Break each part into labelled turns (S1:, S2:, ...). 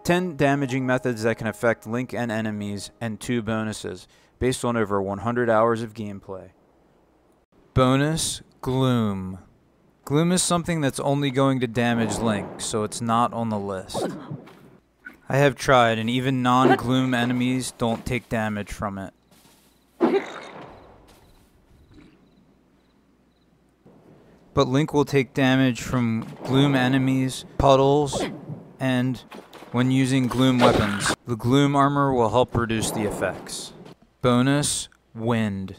S1: 10 damaging methods that can affect Link and enemies, and 2 bonuses, based on over 100 hours of gameplay. Bonus, Gloom. Gloom is something that's only going to damage Link, so it's not on the list. I have tried, and even non-Gloom enemies don't take damage from it. But Link will take damage from Gloom enemies, puddles, and when using Gloom weapons. The Gloom armor will help reduce the effects. Bonus, Wind.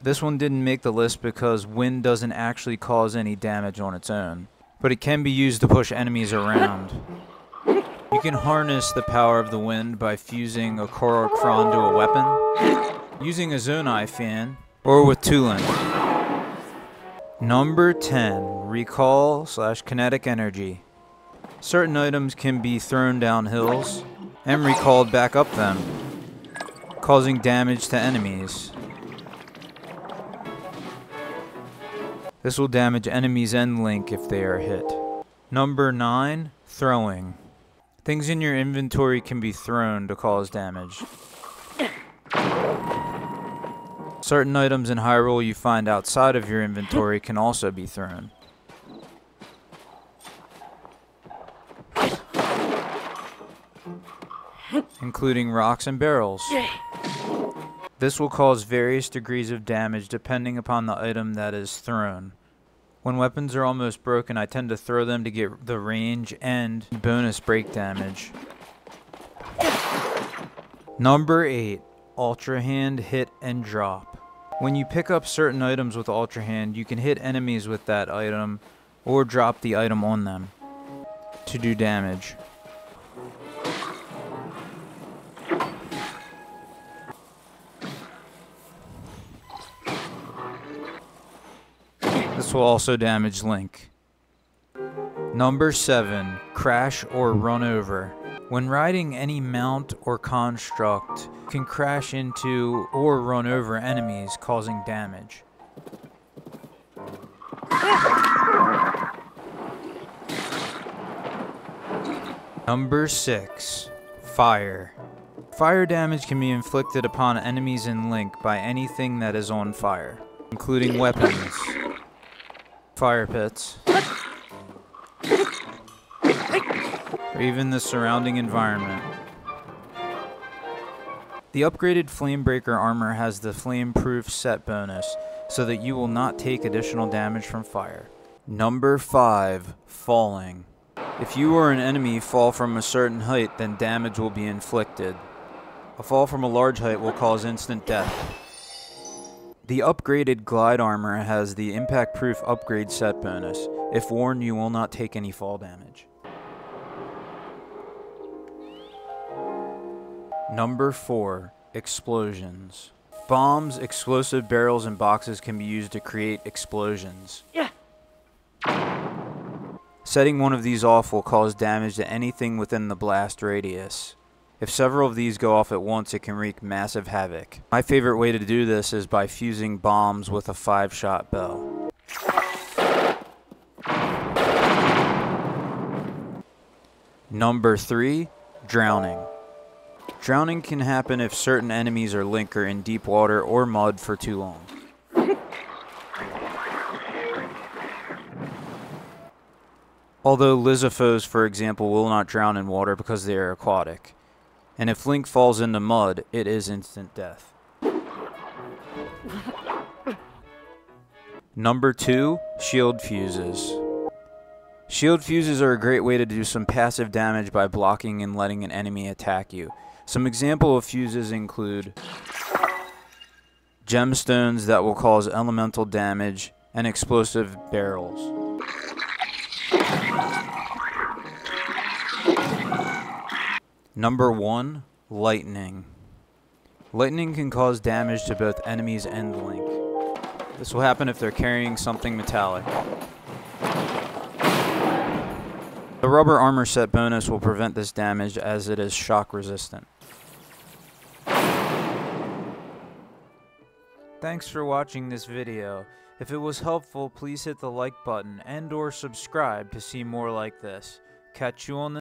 S1: This one didn't make the list because wind doesn't actually cause any damage on its own, but it can be used to push enemies around. You can harness the power of the wind by fusing a Korok Frond to a weapon, using a Zonai fan, or with Tulin. Number 10, Recall/Kinetic Energy. Certain items can be thrown down hills and recalled back up them, causing damage to enemies. This will damage enemies and Link if they are hit. Number 9, Throwing. Things in your inventory can be thrown to cause damage. Certain items in Hyrule you find outside of your inventory can also be thrown. Including rocks and barrels. This will cause various degrees of damage depending upon the item that is thrown. When weapons are almost broken, I tend to throw them to get the range and bonus break damage. Number 8, Ultr Hand, Hit and Drop. When you pick up certain items with Ultr Hand, you can hit enemies with that item or drop the item on them to do damage. This will also damage Link. Number 7, Crash or Run Over. When riding any mount or construct, you can crash into or run over enemies, causing damage. Number 6, Fire. Fire damage can be inflicted upon enemies in Link by anything that is on fire, including weapons, fire pits, or even the surrounding environment. The upgraded Flamebreaker armor has the flame-proof set bonus, so that you will not take additional damage from fire. Number 5, Falling. If you or an enemy fall from a certain height, then damage will be inflicted. A fall from a large height will cause instant death. The upgraded Glide armor has the impact-proof upgrade set bonus. If worn, you will not take any fall damage. Number 4, Explosions. Bombs, explosive barrels, and boxes can be used to create explosions. Yeah. Setting one of these off will cause damage to anything within the blast radius. If several of these go off at once, it can wreak massive havoc. My favorite way to do this is by fusing bombs with a 5-shot bow. Number 3, Drowning. Drowning can happen if certain enemies or Link are in deep water or mud for too long. Although Lizafos, for example, will not drown in water because they are aquatic. And if Link falls into mud, it is instant death. Number 2, Shield Fuses. Shield fuses are a great way to do some passive damage by blocking and letting an enemy attack you. Some example of fuses include gemstones that will cause elemental damage and explosive barrels. Number 1, Lightning. Lightning can cause damage to both enemies and Link. This will happen if they're carrying something metallic. The rubber armor set bonus will prevent this damage as it is shock resistant. Thanks for watching this video. If it was helpful, please hit the like button and/or subscribe to see more like this. Catch you on the